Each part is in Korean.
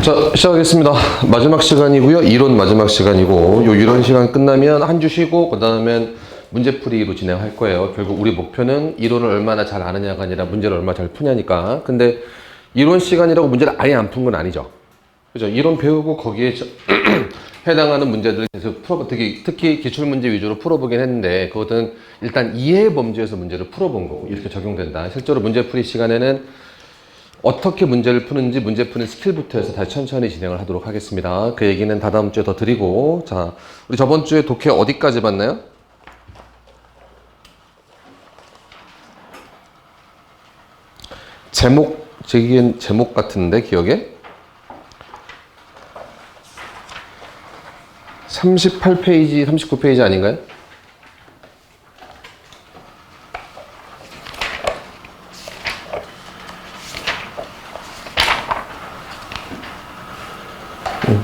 자, 시작하겠습니다. 마지막 시간이고요. 이론 마지막 시간이고, 요 이론 시간 끝나면 한 주 쉬고, 그 다음엔 문제풀이로 진행할 거예요. 결국 우리 목표는 이론을 얼마나 잘 아느냐가 아니라 문제를 얼마나 잘 푸냐니까. 근데 이론 시간이라고 문제를 아예 안 푼 건 아니죠. 그죠? 이론 배우고 거기에 해당하는 문제들을 계속 특히 기출문제 위주로 풀어보긴 했는데, 그것은 일단 이해 범주에서 문제를 풀어본 거고, 이렇게 적용된다. 실제로 문제풀이 시간에는 어떻게 문제를 푸는지 문제 푸는 스킬부터 해서 다시 천천히 진행을 하도록 하겠습니다. 그 얘기는 다다음 주에 더 드리고, 자, 우리 저번 주에 독해 어디까지 봤나요? 제목 같은데, 기억에? 38페이지, 39페이지 아닌가요?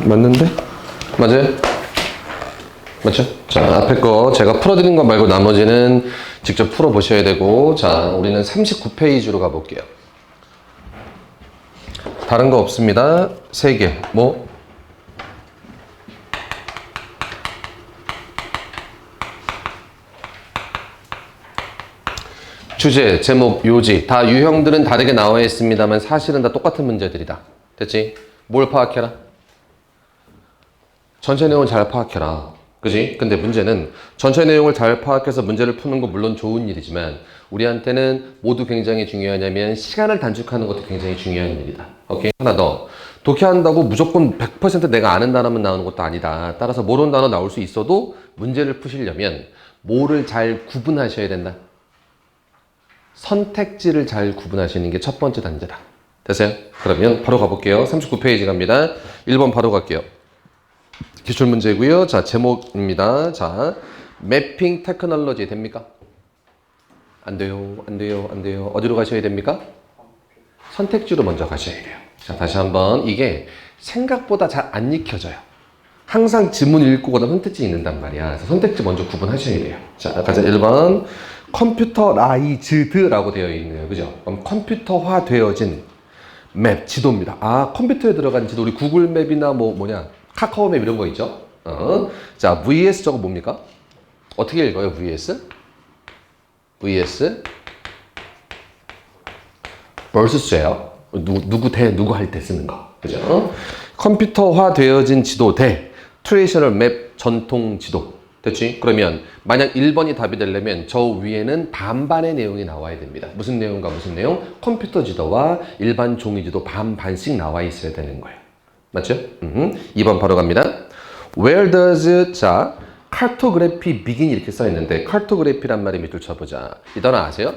맞는데? 맞아요? 맞죠? 자, 앞에 거 제가 풀어드린 거 말고 나머지는 직접 풀어보셔야 되고, 자, 우리는 39페이지로 가볼게요. 다른 거 없습니다. 3개. 뭐? 주제, 제목, 요지. 다 유형들은 다르게 나와 있습니다만 사실은 다 똑같은 문제들이다. 됐지? 뭘 파악해라? 전체 내용을 잘 파악해라. 그지? 근데 문제는 전체 내용을 잘 파악해서 문제를 푸는 거 물론 좋은 일이지만 우리한테는 모두 굉장히 중요하냐면 시간을 단축하는 것도 굉장히 중요한 일이다. 오케이? 하나 더. 독해한다고 무조건 100% 내가 아는 단어만 나오는 것도 아니다. 따라서 모르는 단어 나올 수 있어도 문제를 푸시려면 뭐를 잘 구분하셔야 된다. 선택지를 잘 구분하시는 게 첫 번째 단계다. 됐어요? 그러면 바로 가볼게요. 39페이지 갑니다. 1번 바로 갈게요. 기출문제고요. 자, 제목입니다. 자, 매핑 테크놀로지 됩니까? 안 돼요. 안 돼요. 안 돼요. 어디로 가셔야 됩니까? 선택지로 먼저 가셔야 돼요. 자, 다시 한번. 이게 생각보다 잘 안 익혀져요. 항상 지문 읽고 그다음 선택지 읽는단 말이야. 그래서 선택지 먼저 구분하셔야 돼요. 자, 가자. 1번. 컴퓨터라이즈드라고 되어 있네요. 그죠? 그럼 컴퓨터화 되어진 맵, 지도입니다. 아, 컴퓨터에 들어간 지도. 우리 구글 맵이나 카카오 맵 이런 거 있죠? 자, vs 저거 뭡니까? 어떻게 읽어요, vs? vs versus예요. 누구 대 누구 할 때 쓰는 거. 그죠? 컴퓨터화 되어진 지도 대 트레디셔널 맵 전통 지도. 됐지? 그러면 만약 1번이 답이 되려면 저 위에는 반반의 내용이 나와야 됩니다. 무슨 내용과 무슨 내용? 컴퓨터 지도와 일반 종이 지도 반반씩 나와 있어야 되는 거예요. 맞죠? 2번 바로 갑니다. Where does, 자, cartography begin 이렇게 써 있는데 cartography란 말이 밑줄 쳐보자. 이 단어 아세요?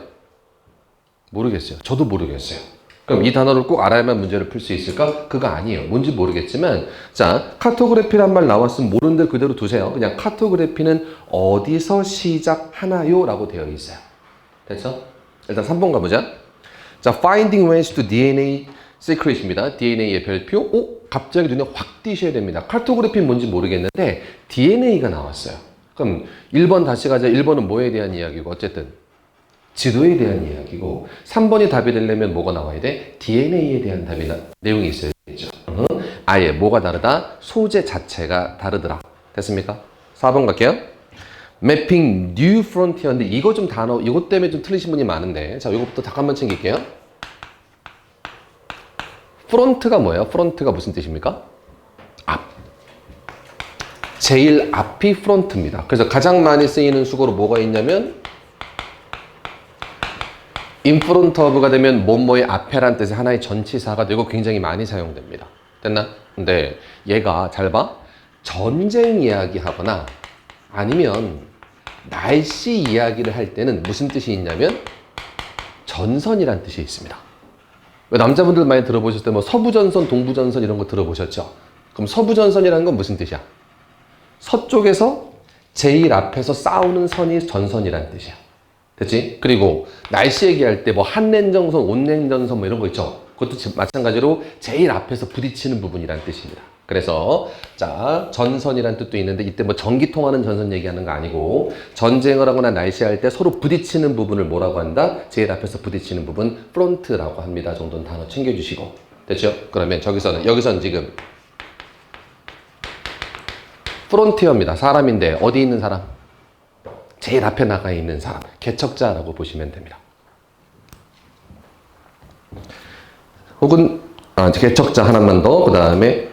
모르겠어요. 저도 모르겠어요. 그럼 이 단어를 꼭 알아야만 문제를 풀 수 있을까? 그거 아니에요. 뭔지 모르겠지만, 자, 카토그래피란 말 나왔으면 모르는 데 그대로 두세요. 그냥 카토그래피는 어디서 시작하나요? 라고 되어 있어요. 됐죠? 일단 3번 가보자. 자, finding ways to DNA secret입니다. DNA의 별표. 오, 갑자기 눈에 확 띄셔야 됩니다. 카토그래피는 뭔지 모르겠는데 DNA가 나왔어요. 그럼 1번 다시 가자. 1번은 뭐에 대한 이야기고 어쨌든 지도에 대한 이야기고 3번이 답이 되려면 뭐가 나와야 돼? DNA에 대한 내용이 있어야 되죠. 아예 뭐가 다르다? 소재 자체가 다르더라. 됐습니까? 4번 갈게요. Mapping New Frontier인데 이거 때문에 좀 틀리신 분이 많은데 자, 이거부터 잠깐만 챙길게요. 프론트가 뭐예요? 프론트가 무슨 뜻입니까? 앞. 제일 앞이 프론트입니다. 그래서 가장 많이 쓰이는 수거로 뭐가 있냐면 in front of가 되면 뭐뭐의 앞에란 뜻의 하나의 전치사가 되고 굉장히 많이 사용됩니다. 됐나? 근데 얘가 잘 봐. 전쟁 이야기 하거나 아니면 날씨 이야기를 할 때는 무슨 뜻이 있냐면 전선이란 뜻이 있습니다. 남자분들 많이 들어보셨을 때 뭐 서부전선, 동부전선 이런 거 들어보셨죠? 그럼 서부전선이라는 건 무슨 뜻이야? 서쪽에서 제일 앞에서 싸우는 선이 전선이란 뜻이야. 됐지? 그리고 날씨 얘기할 때 뭐 한냉정선, 온냉전선 뭐 이런 거 있죠? 그것도 마찬가지로 제일 앞에서 부딪히는 부분이란 뜻입니다. 그래서 자, 전선이란 뜻도 있는데 이때 뭐 전기 통하는 전선 얘기하는 거 아니고 전쟁을 하거나 날씨할 때 서로 부딪히는 부분을 뭐라고 한다? 제일 앞에서 부딪히는 부분 프론트라고 합니다. 정도는 단어 챙겨주시고 됐죠? 그러면 여기서는 지금 프론티어입니다. 사람인데 어디 있는 사람? 제일 앞에 나가 있는 사람. 개척자라고 보시면 됩니다. 혹은 개척자 하나만 더. 그 다음에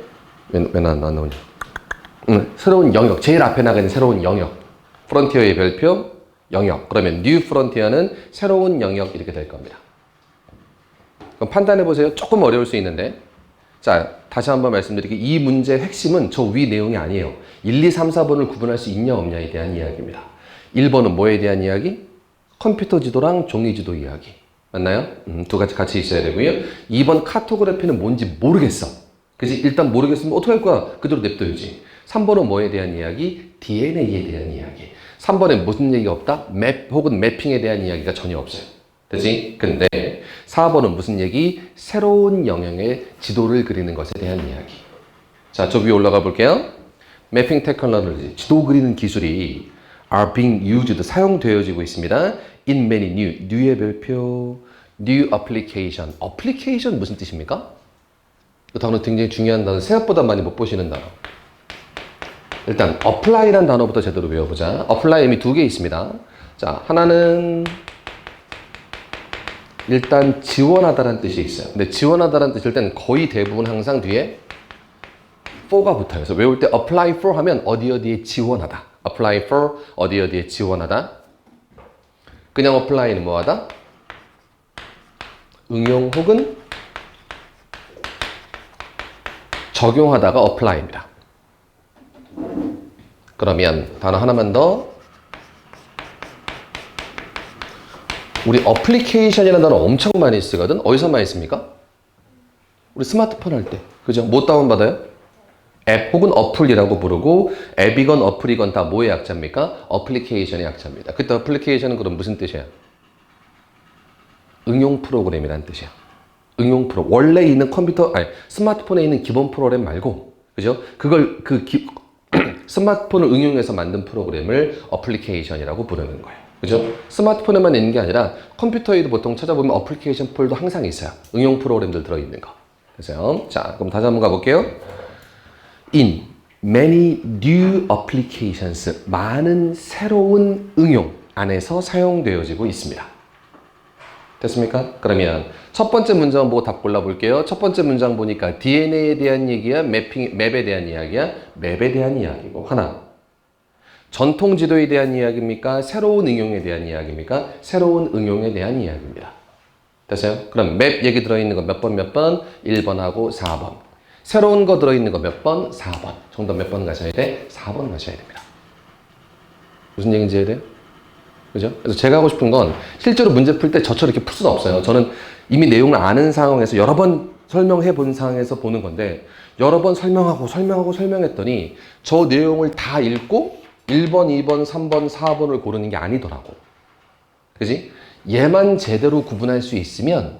왜 안 나오냐? 새로운 영역. 제일 앞에 나가 있는 새로운 영역. 프론티어의 별표 영역. 그러면 뉴 프론티어는 새로운 영역 이렇게 될 겁니다. 그럼 판단해 보세요. 조금 어려울 수 있는데. 자, 다시 한번 말씀드릴게요. 이 문제의 핵심은 저 위 내용이 아니에요. 1, 2, 3, 4번을 구분할 수 있냐 없냐에 대한 이야기입니다. 1번은 뭐에 대한 이야기? 컴퓨터 지도랑 종이 지도 이야기. 맞나요? 두 가지 같이 있어야 되고요. 2번 카토그래피는 뭔지 모르겠어. 그치? 일단 모르겠으면 어떻게 할 거야? 그대로 냅둬야지. 3번은 뭐에 대한 이야기? DNA에 대한 이야기. 3번에 무슨 얘기가 없다? 맵 혹은 매핑에 대한 이야기가 전혀 없어요. 그치? 근데 4번은 무슨 얘기? 새로운 영역의 지도를 그리는 것에 대한 이야기. 자, 저 위에 올라가 볼게요. 매핑 테크놀로지, 지도 그리는 기술이 are being used, 사용되어지고 있습니다. in many new의 별표, new application. application 무슨 뜻입니까? 이 단어 굉장히 중요한 단어, 생각보다 많이 못 보시는 단어. 일단 apply라는 단어부터 제대로 외워보자. apply 이미 두 개 있습니다. 자, 하나는 일단 지원하다라는 뜻이 있어요. 근데 지원하다라는 뜻일 때는 거의 대부분 항상 뒤에 for가 붙어요. 그래서 외울 때 apply for 하면 어디에 지원하다. apply for 어디에 지원하다. 그냥 apply는 뭐하다? 응용 혹은 적용하다가 apply입니다. 그러면 단어 하나만 더. 우리 어플리케이션이라는 단어 엄청 많이 쓰거든. 어디서 많이 씁니까? 우리 스마트폰 할 때. 그죠? 뭐 다운받아요? 앱 혹은 어플이라고 부르고, 앱이건 어플이건 다 뭐의 약자입니까? 어플리케이션의 약자입니다. 그때 어플리케이션은 그럼 무슨 뜻이야? 응용 프로그램이라는 뜻이야. 응용 프로. 원래 있는 스마트폰에 있는 기본 프로그램 말고, 그죠? 스마트폰을 응용해서 만든 프로그램을 어플리케이션이라고 부르는 거예요. 그죠? 스마트폰에만 있는 게 아니라 컴퓨터에도 보통 찾아보면 어플리케이션 폴도 항상 있어요. 응용 프로그램들 들어있는 거. 그래서 자, 그럼 다시 한번 가볼게요. In many new applications, 많은 새로운 응용 안에서 사용되어지고 있습니다. 됐습니까? 그러면 첫 번째 문장 보고 답 골라볼게요. 첫 번째 문장 보니까 DNA에 대한 얘기야? 맵에 대한 이야기야? 맵에 대한 이야기고. 하나. 전통 지도에 대한 이야기입니까? 새로운 응용에 대한 이야기입니까? 새로운 응용에 대한 이야기입니다. 됐어요? 그럼 맵 얘기 들어있는 거 몇 번? 1번하고 4번. 새로운 거 들어있는 거 몇 번? 4번. 정답 몇 번 가셔야 돼? 4번 가셔야 됩니다. 무슨 얘기인지 해야 돼요? 그죠? 그래서 제가 하고 싶은 건 실제로 문제 풀 때 저처럼 이렇게 풀 수는 없어요. 저는 이미 내용을 아는 상황에서 여러 번 설명해 본 상황에서 보는 건데, 여러 번 설명했더니 저 내용을 다 읽고 1번, 2번, 3번, 4번을 고르는 게 아니더라고. 그지? 얘만 제대로 구분할 수 있으면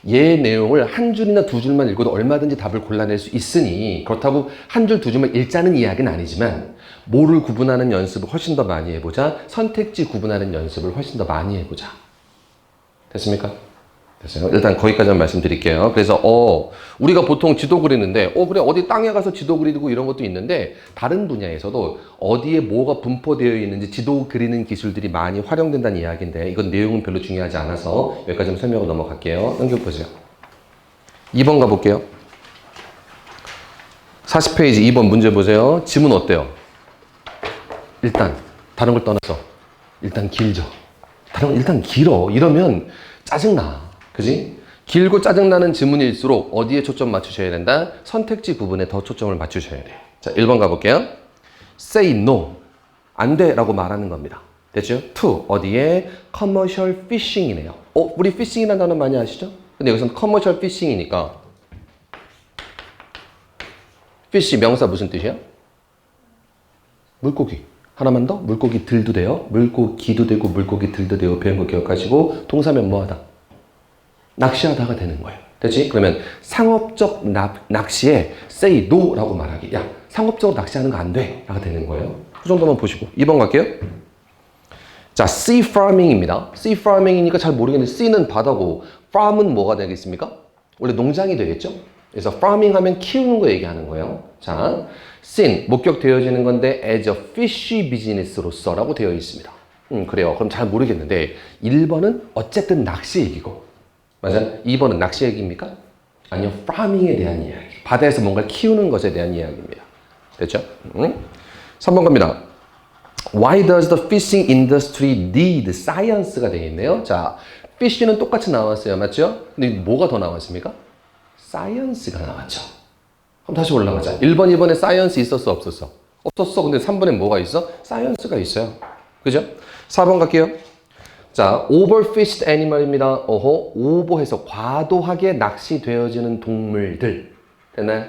얘 내용을 한 줄이나 두 줄만 읽어도 얼마든지 답을 골라낼 수 있으니, 그렇다고 한 줄, 두 줄만 읽자는 이야기는 아니지만 뭐를 구분하는 연습을 훨씬 더 많이 해보자. 선택지 구분하는 연습을 훨씬 더 많이 해보자. 됐습니까? 됐어요. 일단 거기까지만 말씀드릴게요. 그래서 우리가 보통 지도 그리는데 그래 어디 땅에 가서 지도 그리고 이런 것도 있는데, 다른 분야에서도 어디에 뭐가 분포되어 있는지 지도 그리는 기술들이 많이 활용된다는 이야기인데, 이건 내용은 별로 중요하지 않아서 여기까지 설명을 넘어갈게요. 넘겨보세요. 2번 가볼게요. 40페이지 2번 문제 보세요. 지문 어때요? 일단 다른 걸 떠나서 일단 길죠. 일단 길어. 이러면 짜증나. 그지? 길고 짜증나는 지문일수록 어디에 초점 맞추셔야 된다? 선택지 부분에 더 초점을 맞추셔야 돼. 자, 1번 가볼게요. Say no. 안 돼 라고 말하는 겁니다. 됐죠? To. 어디에? Commercial fishing이네요. 우리 fishing이라는 단어 많이 아시죠? 근데 여기서는 commercial fishing이니까, fish 명사 무슨 뜻이야? 물고기. 하나만 더? 물고기들도 돼요. 물고기도 되고 물고기들도 되고 배운 거 기억하시고, 동사면 뭐하다? 낚시하다가 되는 거예요. 됐지? 그러면 상업적 낚시에 say no 라고 말하기. 야, 상업적으로 낚시하는 거 안 돼. 라고 되는 거예요. 그 정도만 보시고 2번 갈게요. 자, sea farming입니다. sea farming이니까 잘 모르겠는데, sea는 바다고 farm은 뭐가 되겠습니까? 원래 농장이 되겠죠? 그래서 farming 하면 키우는 거 얘기하는 거예요. 자, seen, 목격되어지는 건데 as a fishy business로서라고 되어 있습니다. 그래요. 그럼 잘 모르겠는데 1번은 어쨌든 낚시 얘기고 맞아? 2번은 낚시 얘기입니까? 아니요. farming에 대한 이야기. 바다에서 뭔가 키우는 것에 대한 이야기입니다. 됐죠? 3번 갑니다. Why does the fishing industry need science가 되어 있네요. 자, fish는 똑같이 나왔어요. 맞죠? 근데 뭐가 더 나왔습니까? science가 나왔죠. 그럼 다시 올라가자. 1번, 2번에 science 있었어? 없었어? 없었어. 근데 3번에 뭐가 있어? science가 있어요. 그죠? 4번 갈게요. 자, overfished animal입니다. 어허, 오버해서 과도하게 낚시되어지는 동물들. 됐나요?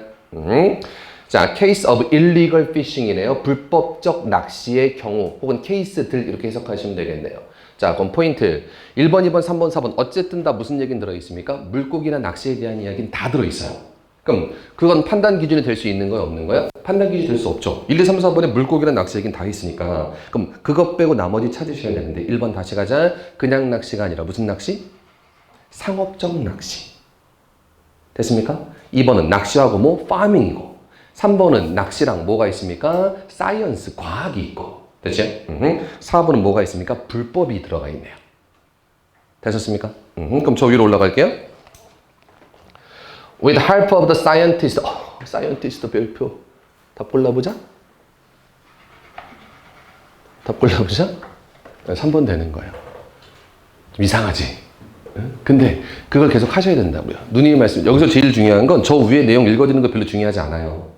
자, case of illegal fishing이네요. 불법적 낚시의 경우 혹은 케이스들 이렇게 해석하시면 되겠네요. 자, 그럼 포인트 1번, 2번, 3번, 4번 어쨌든 다 무슨 얘기는 들어있습니까? 물고기나 낚시에 대한 이야기는 다 들어있어요. 그럼 그건 판단 기준이 될 수 있는 거야 없는 거야? 판단 기준이 될 수 없죠. 1, 2, 3, 4번에 물고기나 낚시 얘기는 다 있으니까 그럼 그것 빼고 나머지 찾으셔야 되는데 1번 다시 가자. 그냥 낚시가 아니라 무슨 낚시? 상업적 낚시. 됐습니까? 2번은 낚시하고 뭐? 파밍이고 3번은 낚시랑 뭐가 있습니까? 사이언스, 과학이 있고 됐죠? 4번은 뭐가 있습니까? 불법이 들어가 있네요. 되셨습니까? 그럼 저 위로 올라갈게요. With help of the scientist. scientist 별표. 답 골라보자. 답 골라보자. 3번 되는 거예요. 좀 이상하지? 근데 그걸 계속 하셔야 된다고요. 누님이 말씀, 여기서 제일 중요한 건 저 위에 내용 읽어드리는 거 별로 중요하지 않아요.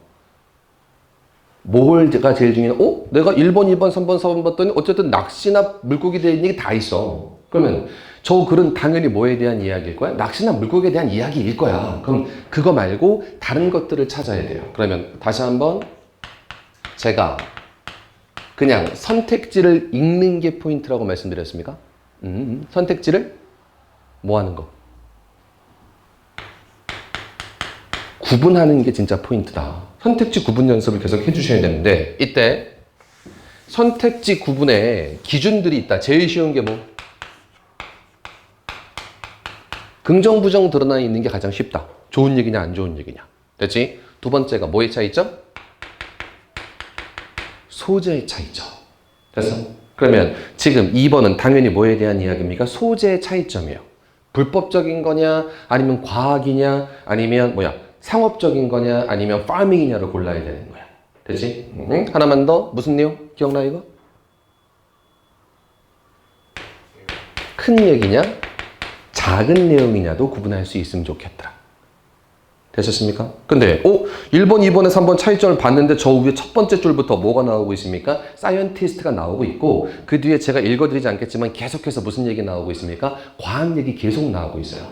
뭐가 제일 중요해? 내가 1번, 2번, 3번, 4번 봤더니 어쨌든 낚시나 물고기에 대한 얘기 다 있어. 그러면 저 글은 당연히 뭐에 대한 이야기일 거야? 낚시나 물고기에 대한 이야기일 거야. 그럼 그거 말고 다른 것들을 찾아야 돼요. 그러면 다시 한번 제가 그냥 선택지를 읽는 게 포인트라고 말씀드렸습니까? 선택지를 뭐 하는 거? 구분하는 게 진짜 포인트다. 선택지 구분 연습을 계속 해주셔야 되는데 이때 선택지 구분에 기준들이 있다. 제일 쉬운 게 뭐? 긍정, 부정 드러나 있는 게 가장 쉽다. 좋은 얘기냐 안 좋은 얘기냐. 됐지? 두 번째가 뭐의 차이점? 소재의 차이점. 됐어? 그러면 지금 2번은 당연히 뭐에 대한 이야기입니까? 소재의 차이점이에요. 불법적인 거냐 아니면 과학이냐 아니면 상업적인 거냐 아니면 파밍이냐를 골라야 되는 거야. 됐지? 하나만 더. 무슨 내용? 기억나 이거? 큰 얘기냐 작은 내용이냐도 구분할 수 있으면 좋겠더라. 되셨습니까? 근데 1번, 2번에 3번 차이점을 봤는데 저 위에 첫 번째 줄부터 뭐가 나오고 있습니까? 사이언티스트가 나오고 있고 그 뒤에 제가 읽어드리지 않겠지만 계속해서 무슨 얘기 나오고 있습니까? 과학 얘기 계속 나오고 있어요.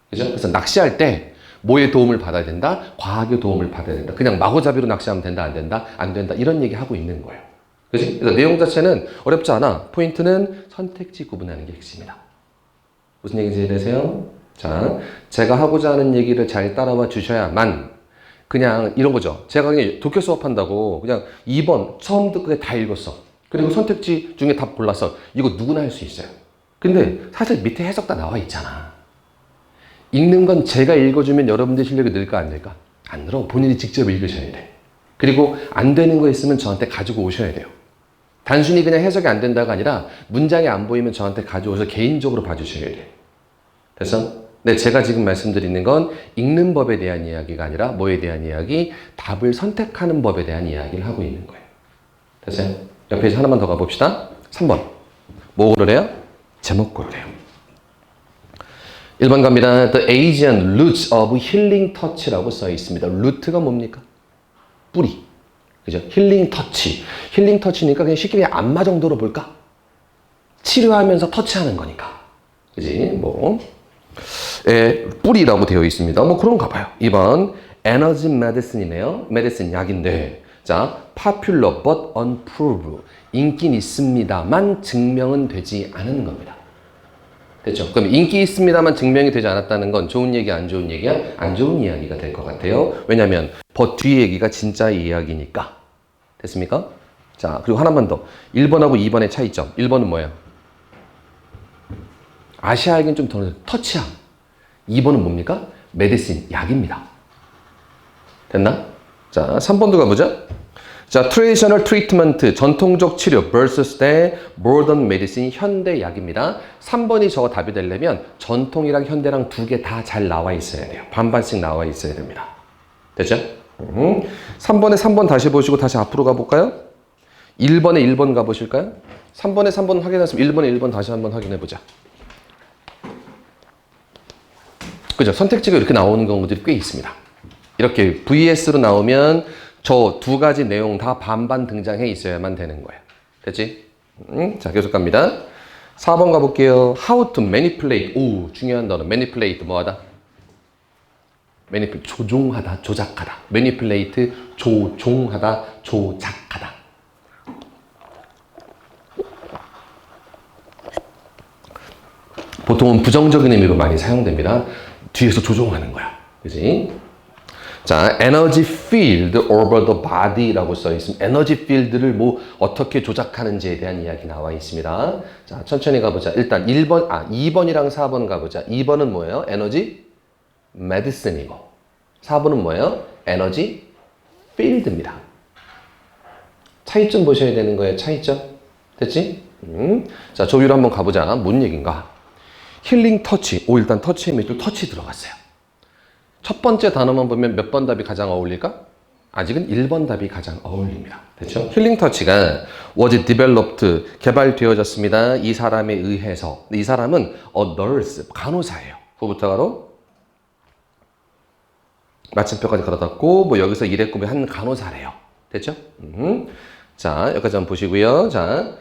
그죠? 그래서 낚시할 때 뭐의 도움을 받아야 된다? 과학의 도움을 받아야 된다. 그냥 마구잡이로 낚시하면 된다, 안 된다? 안 된다. 이런 얘기 하고 있는 거예요. 그지? 그래서 내용 자체는 어렵지 않아. 포인트는 선택지 구분하는 게 핵심이다. 무슨 얘기인지 이해되세요? 자, 제가 하고자 하는 얘기를 잘 따라와 주셔야만 그냥 이런 거죠. 제가 그냥 독해 수업한다고 그냥 2번 처음부터 끝까지 다 읽었어. 그리고 선택지 중에 답 골랐어. 이거 누구나 할 수 있어요. 근데 사실 밑에 해석 다 나와 있잖아. 읽는 건 제가 읽어주면 여러분들 실력이 늘까 안 늘까? 안 늘어. 본인이 직접 읽으셔야 돼. 그리고 안 되는 거 있으면 저한테 가지고 오셔야 돼요. 단순히 그냥 해석이 안 된다가 아니라 문장이 안 보이면 저한테 가져오셔서 개인적으로 봐주셔야 돼. 됐어? 네, 제가 지금 말씀드리는 건 읽는 법에 대한 이야기가 아니라 뭐에 대한 이야기? 답을 선택하는 법에 대한 이야기를 하고 있는 거예요. 됐어요? 옆에 하나만 더 가봅시다. 3번. 뭐 고르래요? 제목 고르래요. 1번 갑니다. The Asian roots of healing touch라고 써 있습니다. 루트가 뭡니까? 뿌리. 그죠? 힐링 터치. 힐링 터치니까 그냥 쉽게 안마 정도로 볼까? 치료하면서 터치하는 거니까. 그지? 뿌리라고 되어 있습니다. 그런가 봐요. 2번. Energy medicine이네요. 메디슨 약인데. 자, popular but unproved. 인기 있습니다만 증명은 되지 않은 겁니다. 됐죠? 그럼 인기 있습니다만 증명이 되지 않았다는 건 좋은 얘기, 안 좋은 얘기야? 안 좋은 이야기가 될 것 같아요. 왜냐면 뒤 얘기가 진짜 이야기니까. 됐습니까? 자, 그리고 하나만 더. 1번하고 2번의 차이점. 1번은 뭐야? 아시아에겐 좀 더 터치함. 2번은 뭡니까? medicine, 약입니다. 됐나? 자, 3번도 가보자. 자, traditional treatment, 전통적 치료 versus 대 modern medicine, 현대약입니다. 3번이 저거 답이 되려면 전통이랑 현대랑 두 개 다 잘 나와 있어야 돼요. 반반씩 나와 있어야 됩니다. 됐죠? 3번에 3번 다시 보시고 다시 앞으로 가볼까요? 1번에 1번 가보실까요? 3번에 3번 확인했으면 1번에 1번 다시 한번 확인해보자. 그죠? 선택지가 이렇게 나오는 경우들이 꽤 있습니다. 이렇게 VS로 나오면 저 두 가지 내용 다 반반 등장해 있어야만 되는 거예요. 됐지? 자, 계속 갑니다. 4번 가볼게요. How to manipulate. 오, 중요한 단어. manipulate 뭐하다? manipulate, 조종하다, 조작하다. manipulate, 조종하다, 조작하다. 보통은 부정적인 의미로 많이 사용됩니다. 뒤에서 조종하는 거야. 그지? 자, energy field over the body라고 써 있습니다. 에너지 필드를 뭐 어떻게 조작하는지에 대한 이야기 나와 있습니다. 자, 천천히 가보자. 일단 2번이랑 4번 가보자. 2번은 뭐예요? 에너지 메디슨이고 4번은 뭐예요? 에너지 필드입니다. 차이점 보셔야 되는 거예요. 차이점. 됐지? 자, 조율 한번 가보자. 뭔 얘기인가? 힐링 터치. 일단 터치에 밑으로 터치 들어갔어요. 첫 번째 단어만 보면 몇 번 답이 가장 어울릴까? 아직은 1번 답이 가장 어울립니다. 됐죠? 힐링 터치가 was developed, 개발되어졌습니다. 이 사람에 의해서. 이 사람은 a nurse, 간호사예요. 후부터가로 마침표까지 걸어놨고 뭐 여기서 일했고 한 간호사래요. 됐죠? 자, 여기까지 한번 보시고요. 자,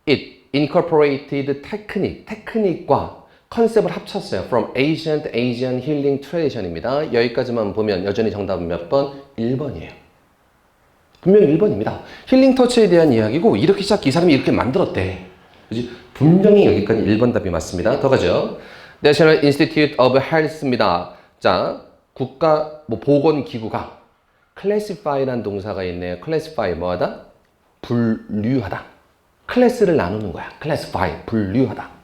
it incorporated 테크닉과 컨셉을 합쳤어요. From ancient Asian healing tradition입니다. 여기까지만 보면 여전히 정답은 몇 번? 1번이에요. 분명히 1번입니다. 힐링 터치에 대한 이야기고 이렇게 시작 이 사람이 이렇게 만들었대. 그치? 분명히 여기까지 1번 답이 맞습니다. 더 가죠. National Institute of Health입니다. 자, 국가 보건기구가 classify라는 동사가 있네요. classify 뭐하다? 분류하다. 클래스를 나누는 거야. classify, 분류하다.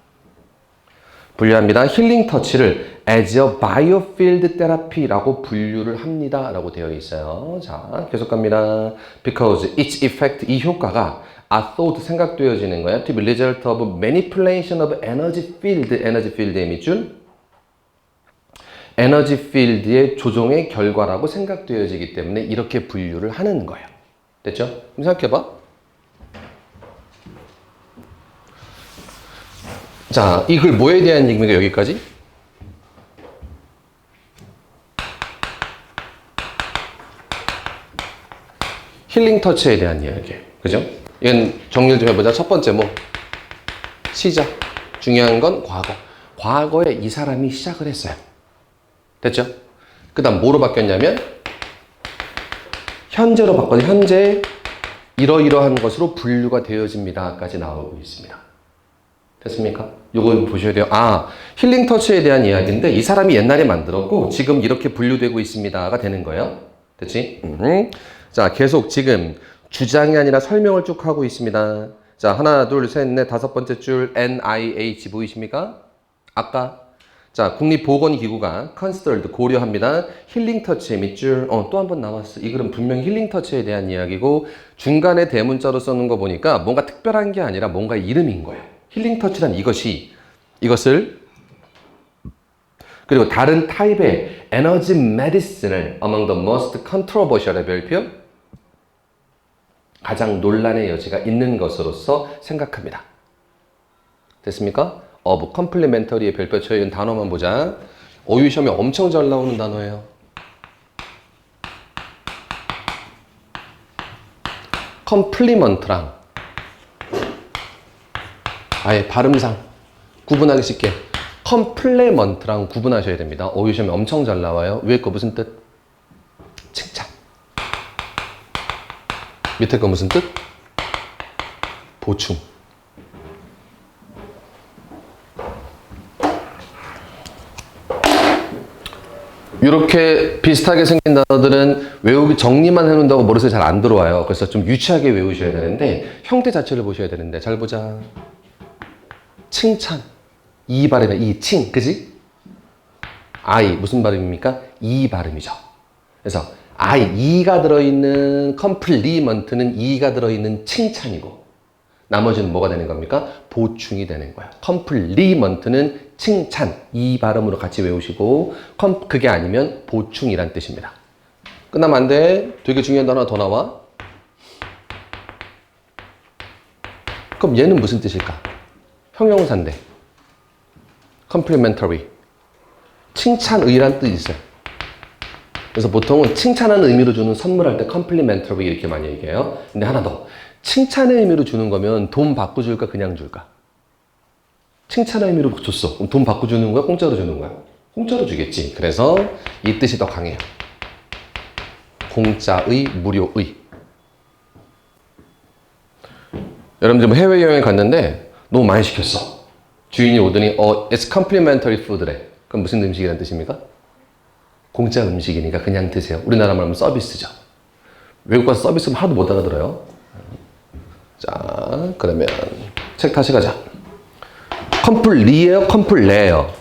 분류합니다. 힐링 터치를 as a biofield therapy라고 분류를 합니다. 라고 되어 있어요. 자, 계속 갑니다. Because its effect, 이 효과가 are thought, 생각되어지는 거야. To be result of manipulation of energy field, energy field의 밑줄. 에너지 필드의 조종의 결과라고 생각되어지기 때문에 이렇게 분류를 하는 거예요. 됐죠? 그럼 생각해봐. 자, 이 글 뭐에 대한 얘기입니까? 여기까지? 힐링 터치에 대한 이야기예요. 그죠? 이건 정리를 좀 해보자. 첫 번째 시작. 중요한 건 과거. 과거에 이 사람이 시작을 했어요. 됐죠? 그 다음 뭐로 바뀌었냐면 현재로 바꿔서 현재 이러이러한 것으로 분류가 되어집니다. 까지 나오고 있습니다. 됐습니까? 요거 보셔야 돼요. 힐링 터치에 대한 이야기인데 이 사람이 옛날에 만들었고 지금 이렇게 분류되고 있습니다가 되는 거예요. 됐지? 자, 계속 지금 주장이 아니라 설명을 쭉 하고 있습니다. 자, 하나, 둘, 셋, 넷, 다섯 번째 줄 NIH 보이십니까? 아까 자, 국립보건기구가 considered, 고려합니다. 힐링 터치의 밑줄, 또 한 번 나왔어. 이 글은 분명히 힐링 터치에 대한 이야기고 중간에 대문자로 써놓은 거 보니까 뭔가 특별한 게 아니라 뭔가 이름인 거예요. 힐링 터치란 이것을 그리고 다른 타입의 에너지 메디슨을 among the most controversial의 별표 가장 논란의 여지가 있는 것으로서 생각합니다. 됐습니까? of complementary의 별표처에 있는 단어만 보자. OU 시험에 엄청 잘 나오는 단어예요. complement랑 아예 발음상 구분하기 쉽게 complement랑 구분하셔야 됩니다. OU 시험에 엄청 잘 나와요. 위에 거 무슨 뜻? 칭찬. 밑에 거 무슨 뜻? 보충. 이렇게 비슷하게 생긴 단어들은 외우기 정리만 해놓는다고 머릿속에 잘 안 들어와요. 그래서 좀 유치하게 외우셔야 되는데 형태 자체를 보셔야 되는데 잘 보자. 칭찬. 이 발음에 이 칭, 그지? I 무슨 발음입니까? 이 발음이죠. 그래서 E가 들어있는 컴플리먼트는 E가 들어있는 칭찬이고 나머지는 뭐가 되는 겁니까? 보충이 되는 거야. 컴플리먼트는 칭찬, 이 발음으로 같이 외우시고 그게 아니면 보충이란 뜻입니다. 끝나면 안 돼. 되게 중요한 단어 하나 더 나와. 그럼 얘는 무슨 뜻일까? 형용사인데 complimentary 칭찬의란 뜻이 있어요. 그래서 보통은 칭찬하는 의미로 주는 선물할 때 complimentary 이렇게 많이 얘기해요. 근데 하나 더. 칭찬의 의미로 주는 거면 돈 받고 줄까 그냥 줄까? 칭찬의 의미로 줬어. 그럼 돈 받고 주는 거야? 공짜로 주는 거야? 공짜로 주겠지. 그래서 이 뜻이 더 강해요. 공짜의, 무료의. 여러분들 뭐 해외여행 갔는데 너무 많이 시켰어. 주인이 오더니 it's complimentary food래. 그럼 무슨 음식이라는 뜻입니까? 공짜 음식이니까 그냥 드세요. 우리나라 말하면 서비스죠. 외국 가서 서비스면 하나도 못 알아들어요. 자, 그러면 책 다시 가자. 컴플리예요? 컴플레예요?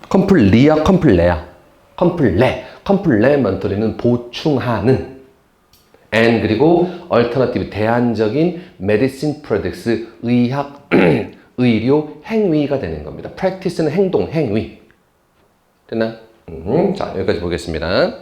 컴플리야? 컴플레야? 컴플레. 컴플레먼터리는 보충하는 and 그리고 alternative 대안적인 medicine products 의학 의료 행위가 되는 겁니다. practice는 행동, 행위. 됐나? 자, 여기까지 보겠습니다.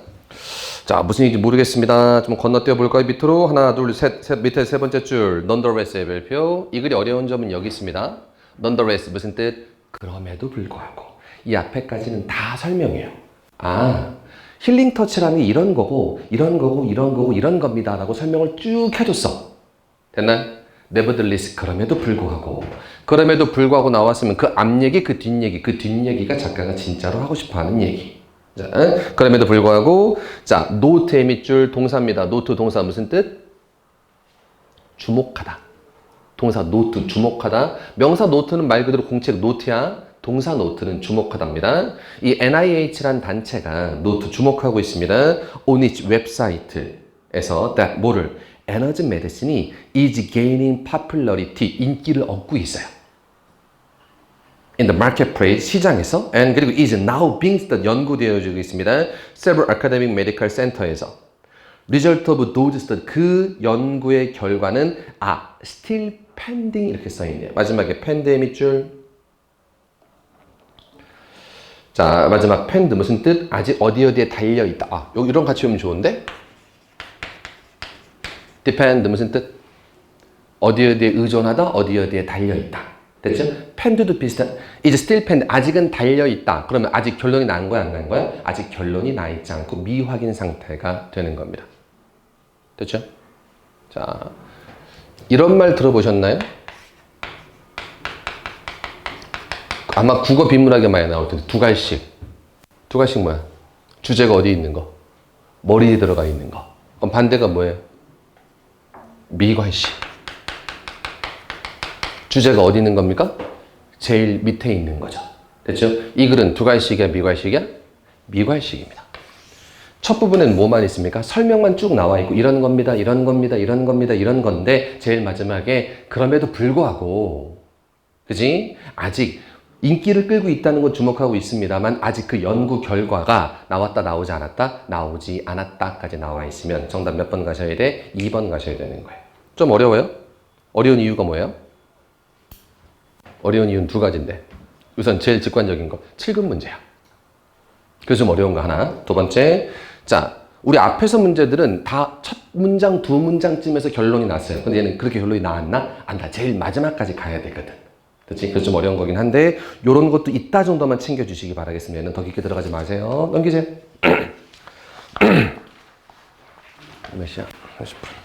자, 무슨 얘기인지 모르겠습니다. 좀 건너뛰어 볼까요? 밑으로 하나, 둘, 셋, 밑에 세 번째 줄 nonetheless의 별표. 이 글이 어려운 점은 여기 있습니다. nonetheless 무슨 뜻? 그럼에도 불구하고. 이 앞에까지는 다 설명해요. 아, 힐링 터치라는 게 이런 거고 이런 거고 이런 거고 이런 겁니다 라고 설명을 쭉 해줬어. 됐나? nevertheless 그럼에도 불구하고 나왔으면 그 앞얘기 그 뒷얘기가 작가가 진짜로 하고 싶어하는 얘기. 자, 그럼에도 불구하고 자 노트의 밑줄 동사입니다. 노트 동사 무슨 뜻? 주목하다. 동사 노트 주목하다. 명사 노트는 말 그대로 공책 노트야. 동사 노트는 주목하답니다. 이 NIH란 단체가 노트 주목하고 있습니다. on its 웹사이트에서 that 뭐를 에너지 메디신이 is gaining popularity 인기를 얻고 있어요. in the marketplace 시장에서 and 그리고 is now being studied 연구되어지고 있습니다. several academic medical center에서 result of those studies 그 연구의 결과는 still pending 이렇게 써있네요. 마지막에 pend의 밑줄 자 마지막 pend 무슨 뜻? 아직 어디에 달려있다. 이런 같이 오면 좋은데 depend 무슨 뜻? 어디에 의존하다, 어디에 달려있다. 됐죠? pend도 비슷한, is still pend, 아직은 달려있다. 그러면 아직 결론이 난 거야, 안 난 거야? 아직 결론이 나 있지 않고 미확인 상태가 되는 겁니다. 됐죠? 자, 이런 말 들어보셨나요? 아마 국어 비문학에 많이 나올 텐데, 두 갈씩 뭐야? 주제가 어디 있는 거? 머리에 들어가 있는 거. 그럼 반대가 뭐예요? 미괄식. 주제가 어디 있는 겁니까? 제일 밑에 있는 거죠. 됐죠? 이 글은 두괄식이야, 미괄식이야? 미괄식입니다. 첫 부분엔 뭐만 있습니까? 설명만 쭉 나와 있고 이런 겁니다, 이런 겁니다, 이런 겁니다, 이런 건데 제일 마지막에 그럼에도 불구하고 그지? 아직 인기를 끌고 있다는 건 주목하고 있습니다만 아직 그 연구 결과가 나왔다, 나오지 않았다, 나오지 않았다까지 나와 있으면 정답 몇 번 가셔야 돼? 2번 가셔야 되는 거예요. 좀 어려워요? 어려운 이유가 뭐예요? 어려운 이유는 두 가지인데 우선 제일 직관적인 거 7급 문제야. 그래서 좀 어려운 거 하나. 두 번째, 자 우리 앞에서 문제들은 다 첫 문장, 두 문장쯤에서 결론이 났어요. 근데 얘는 그렇게 결론이 나왔나? 안 나. 제일 마지막까지 가야 되거든. 그렇지? 그래서 좀 어려운 거긴 한데 요런 것도 이따 정도만 챙겨주시기 바라겠습니다. 얘는 더 깊게 들어가지 마세요. 넘기세요. 몇 시야? 30분.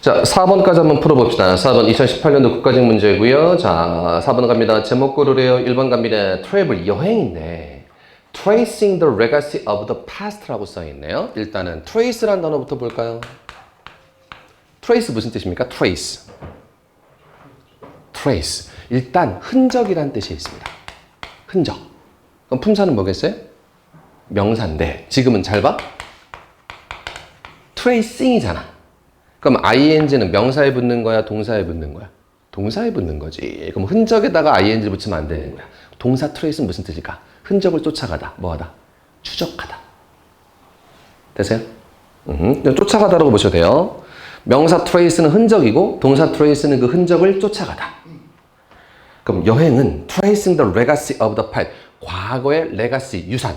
자, 4번까지 한번 풀어봅시다. 4번 2018년도 국가직 문제고요. 자, 4번 갑니다. 제목 고르래요. 1번 갑니다. travel, 여행인데 tracing the legacy of the past라고 써있네요. 일단은 trace라는 단어부터 볼까요? trace 무슨 뜻입니까? trace. 일단 흔적이라는 뜻이 있습니다. 흔적. 그럼 품사는 뭐겠어요? 명사인데 지금은 잘 봐. tracing이잖아. 그럼 ing는 명사에 붙는 거야, 동사에 붙는 거야? 동사에 붙는 거지. 그럼 흔적에다가 ing 붙이면 안 되는 거야. 동사 트레이스는 무슨 뜻일까? 흔적을 쫓아가다. 뭐하다? 추적하다. 되세요? 쫓아가다라고 보셔도 돼요. 명사 트레이스는 흔적이고 동사 트레이스는 그 흔적을 쫓아가다. 그럼 여행은 tracing the legacy of the past. 과거의 legacy, 유산.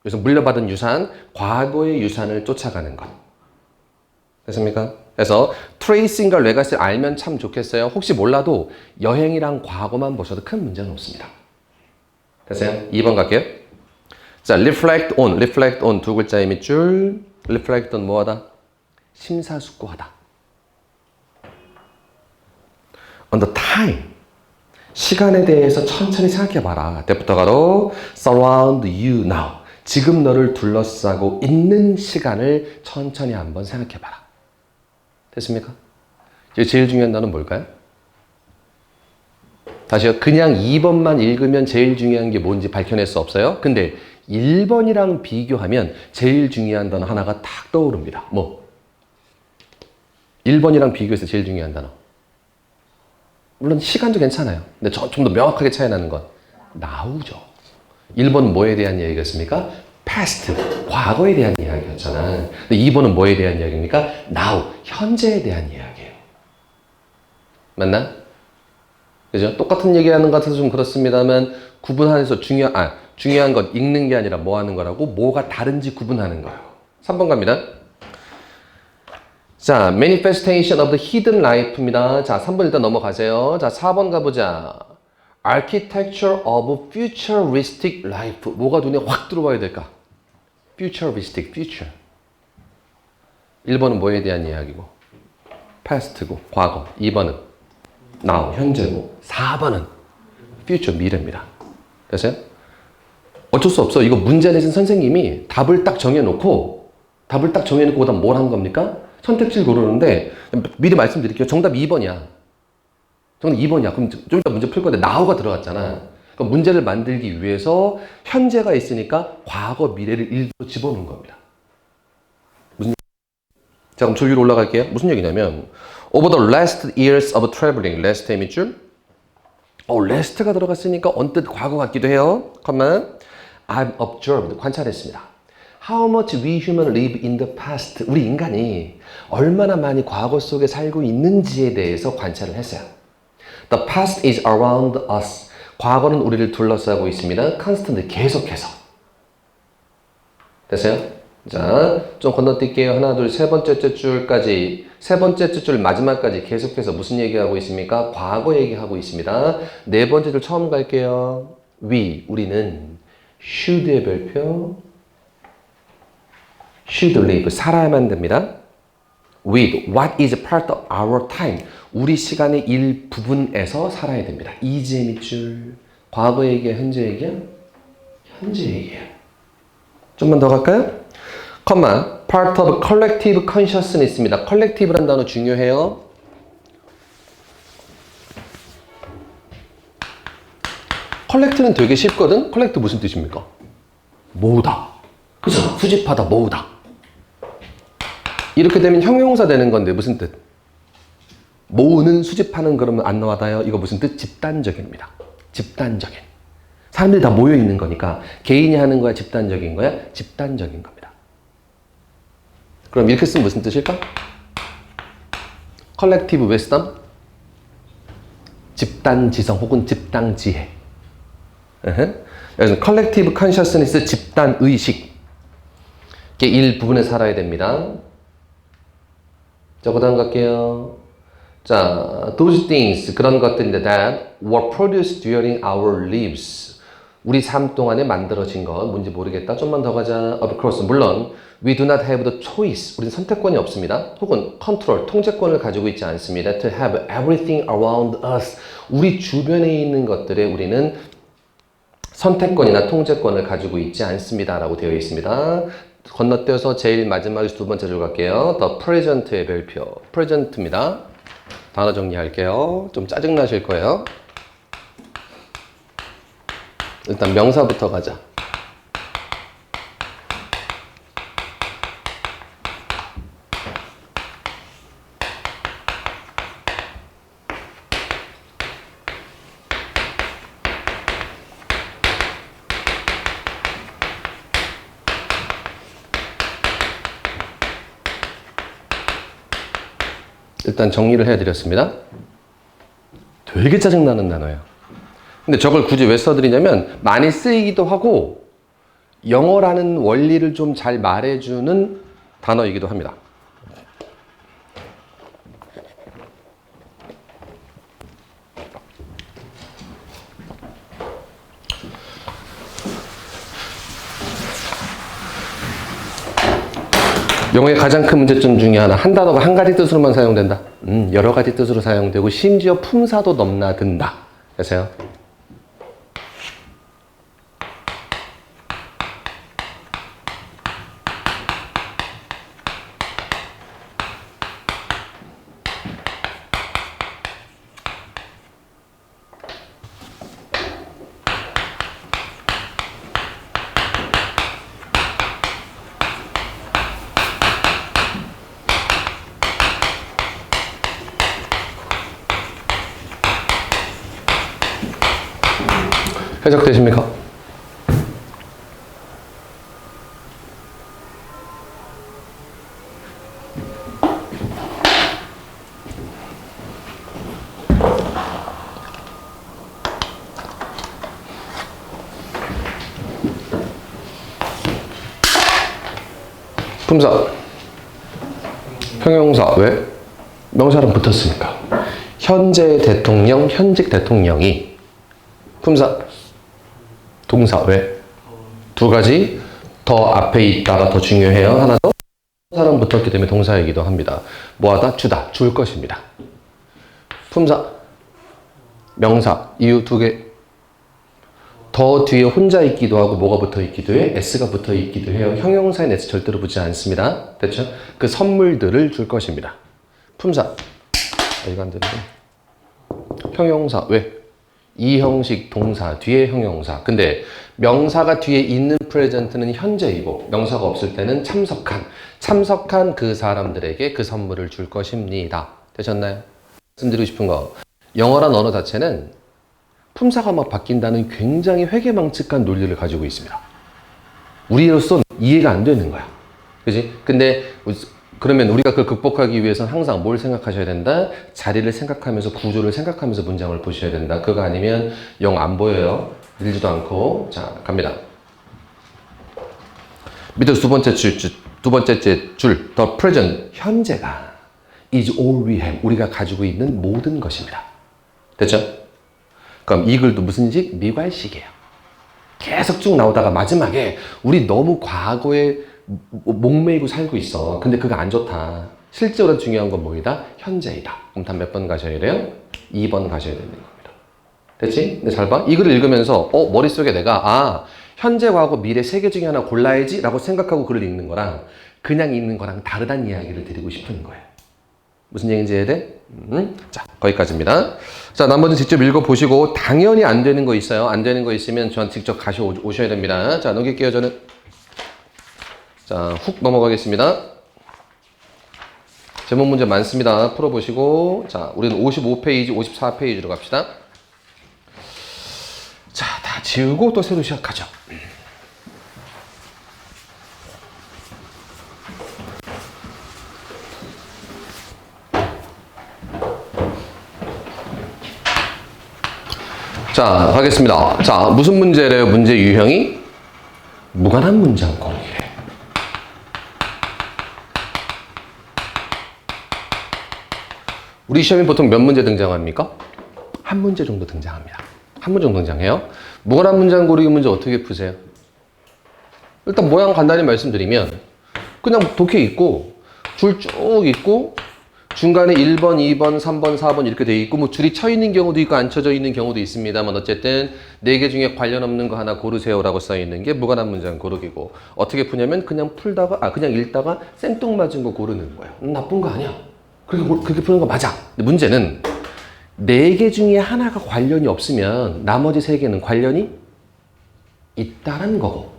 그래서 물려받은 유산, 과거의 유산을 쫓아가는 것. 됐습니까? 그래서 트레이싱과 레가시 알면 참 좋겠어요. 혹시 몰라도 여행이랑 과거만 보셔도 큰 문제는 없습니다. 됐어요? 2번 갈게요. 자, reflect on 두 글자의 밑줄. reflect on 뭐하다? 심사숙고하다. on the time. 시간에 대해서 천천히 생각해봐라. 때부터 가로 surround you now. 지금 너를 둘러싸고 있는 시간을 천천히 한번 생각해봐라. 됐습니까? 제일 중요한 단어는 뭘까요? 다시요. 그냥 2번만 읽으면 제일 중요한 게 뭔지 밝혀낼 수 없어요. 근데 1번이랑 비교하면 제일 중요한 단어 하나가 탁 떠오릅니다. 뭐? 1번이랑 비교해서 제일 중요한 단어. 물론 시간도 괜찮아요. 근데 좀 더 명확하게 차이 나는 건 now죠. 1번은 뭐에 대한 이야기였습니까? past, 과거에 대한 이야기였잖아. 근데 2번은 뭐에 대한 이야기입니까? now, 현재에 대한 이야기예요. 맞나? 그죠? 똑같은 얘기하는 것 같아서 좀 그렇습니다만 구분하면서 중요한 건 읽는 게 아니라 뭐 하는 거라고? 뭐가 다른지 구분하는 거라고. 3번 갑니다. 자, manifestation of the hidden life입니다. 자, 3번 일단 넘어가세요. 자, 4번 가보자. architecture of futuristic life. 뭐가 눈에 확 들어와야 될까? futuristic, future. 1번은 뭐에 대한 이야기고? past고, 과거. 2번은 now, 현재고. 4번은 future, 미래입니다. 됐어요? 어쩔 수 없어. 이거 문제 내신 선생님이 답을 딱 정해놓고 그다음 뭘 한 겁니까? 선택지를 고르는데 미리 말씀드릴게요. 정답 2번이야. 정답 2번이야. 그럼 좀 이따 문제 풀 건데 now가 들어갔잖아. 그럼 문제를 만들기 위해서 현재가 있으니까 과거, 미래를 일부러 집어넣은 겁니다. 무슨 자, 그럼 저 위로 올라갈게요. 무슨 얘기냐면 over the last years of traveling. last의 밑줄. last가 들어갔으니까 언뜻 과거 같기도 해요. 컴만. I've observed. 관찰했습니다. How much we human live in the past. 우리 인간이 얼마나 많이 과거 속에 살고 있는지에 대해서 관찰을 했어요. The past is around us. 과거는 우리를 둘러싸고 있습니다. constantly, 계속해서. 됐어요? 자, 좀 건너뛸게요. 하나, 둘, 세 번째 줄까지, 세 번째 줄 마지막까지 계속해서 무슨 얘기하고 있습니까? 과거 얘기하고 있습니다. 네 번째 줄 처음 갈게요. 우리는 should의 별표, should live, 살아야만 됩니다. with what is part of our time. 우리 시간의 일부분에서 살아야 됩니다. is의 밑줄. 과거 얘기야, 현재 얘기야? 현재 얘기야. 좀만 더 갈까요? 컴마. part of collective consciousness입니다. collective란 단어 중요해요. collect는 되게 쉽거든? collect 무슨 뜻입니까? 모으다. 그죠? 수집하다, 모으다. 이렇게 되면 형용사 되는 건데 무슨 뜻? 모으는, 수집하는 그러면 안 나와다요. 이거 무슨 뜻? 집단적입니다. 집단적인. 사람들이 다 모여 있는 거니까 개인이 하는 거야, 집단적인 거야? 집단적인 겁니다. 그럼 이렇게 쓰면 무슨 뜻일까? collective wisdom, 집단지성 혹은 집단지혜. 그래서 collective consciousness, 집단의식. 이게 일부분에 살아야 됩니다. 자, 그 다음 갈게요. 자, those things, 그런 것들인데 that were produced during our lives. 우리 삶 동안에 만들어진 것, 뭔지 모르겠다. 좀만 더 가자. Of course, 물론 we do not have the choice. 우리는 선택권이 없습니다. 혹은 control, 통제권을 가지고 있지 않습니다. To have everything around us. 우리 주변에 있는 것들에 우리는 선택권이나 통제권을 가지고 있지 않습니다. 라고 되어 있습니다. 건너뛰어서 제일 마지막에 두 번째 줄 갈게요. The present의 별표. present입니다. 단어 정리할게요. 좀 짜증나실 거예요. 일단 명사부터 가자. 일단 정리를 해드렸습니다. 되게 짜증나는 단어예요. 근데 저걸 굳이 왜 써드리냐면 많이 쓰이기도 하고 영어라는 원리를 좀 잘 말해주는 단어이기도 합니다. 영어의 가장 큰 문제점 중에 하나, 한 단어가 한 가지 뜻으로만 사용된다. 여러 가지 뜻으로 사용되고 심지어 품사도 넘나든다. 아세요? 해석되십니까? 품사, 형용사, 왜? 명사랑 붙었으니까. 현재 대통령, 현직 대통령이 품사, 동사, 왜? 두 가지 더 앞에 있다가 더 중요해요. 하나 더 사람 붙었기 때문에 동사이기도 합니다. 뭐하다? 주다, 줄 것입니다. 품사, 명사, 이유 두 개. 더 뒤에 혼자 있기도 하고 뭐가 붙어 있기도 해? S가 붙어 있기도 해요. 형용사엔 S 절대로 붙지 않습니다. 됐죠? 그 선물들을 줄 것입니다. 품사, 이거 안 되는데. 형용사, 왜? 이 형식 동사 뒤에 형용사. 근데 명사가 뒤에 있는 프레젠트는 현재이고 명사가 없을 때는 참석한 그 사람들에게 그 선물을 줄 것입니다. 되셨나요? 말씀드리고 싶은 거, 영어란 언어 자체는 품사가 막 바뀐다는 굉장히 회개망측한 논리를 가지고 있습니다. 우리로서 이해가 안 되는 거야. 그지? 근데 그러면 우리가 그걸 극복하기 위해서는 항상 뭘 생각하셔야 된다? 자리를 생각하면서 구조를 생각하면서 문장을 보셔야 된다. 그거 아니면 영 안 보여요. 읽지도 않고. 자, 갑니다. 밑에서 두 번째째 줄, the present, 현재가 is all we have, 우리가 가지고 있는 모든 것입니다. 됐죠? 그럼 이 글도 무슨 식? 미괄식이에요. 계속 쭉 나오다가 마지막에 우리 너무 과거에 목매이고 살고 있어. 근데 그거 안 좋다. 실제로 중요한 건 뭐이다? 현재이다. 그럼 단 몇 번 가셔야 돼요? 2번 가셔야 되는 겁니다. 됐지? 근데 잘 봐. 이 글을 읽으면서 머릿속에 내가 현재, 과거, 미래 세 개 중에 하나 골라야지 라고 생각하고 글을 읽는 거랑 그냥 읽는 거랑 다르다는 이야기를 드리고 싶은 거예요. 무슨 얘기인지 이해해 돼? 자, 거기까지입니다. 자, 나머지는 직접 읽어보시고 당연히 안 되는 거 있어요. 안 되는 거 있으면 저한테 직접 오셔야 됩니다. 자, 넘길게요, 저는. 자, 훅 넘어가겠습니다. 제목 문제 많습니다. 풀어보시고. 자, 우리는 55페이지, 54페이지로 갑시다. 자, 다 지우고 또 새로 시작하죠. 자, 하겠습니다. 자, 무슨 문제래요? 문제 유형이 무관한 문장 고르기래. 우리 시험에 보통 몇 문제 등장합니까? 한 문제 정도 등장합니다. 한 문제 정도 등장해요. 무관한 문장 고르기 문제 어떻게 푸세요? 일단 모양 간단히 말씀드리면 그냥 독해 있고 줄 쭉 있고 중간에 1번, 2번, 3번, 4번 이렇게 돼 있고 뭐 줄이 쳐 있는 경우도 있고 안 쳐져 있는 경우도 있습니다만 어쨌든 4개 중에 관련 없는 거 하나 고르세요라고 써 있는 게 무관한 문장 고르기고, 어떻게 푸냐면 그냥 풀다가 그냥 읽다가 생뚱맞은 거 고르는 거예요. 나쁜 거 아니야. 그렇게 푸는 거 맞아. 근데 문제는 4개 중에 하나가 관련이 없으면 나머지 3개는 관련이 있다는 거고.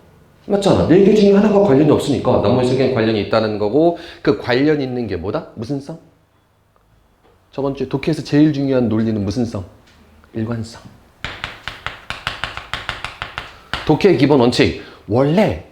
맞잖아. 4개 중에 하나가 관련이 없으니까 나머지 3개는 관련이 있다는 거고, 그 관련 있는 게 뭐다? 무슨 성? 저번 주에 독해에서 제일 중요한 논리는 무슨 성? 일관성. 독해의 기본 원칙. 원래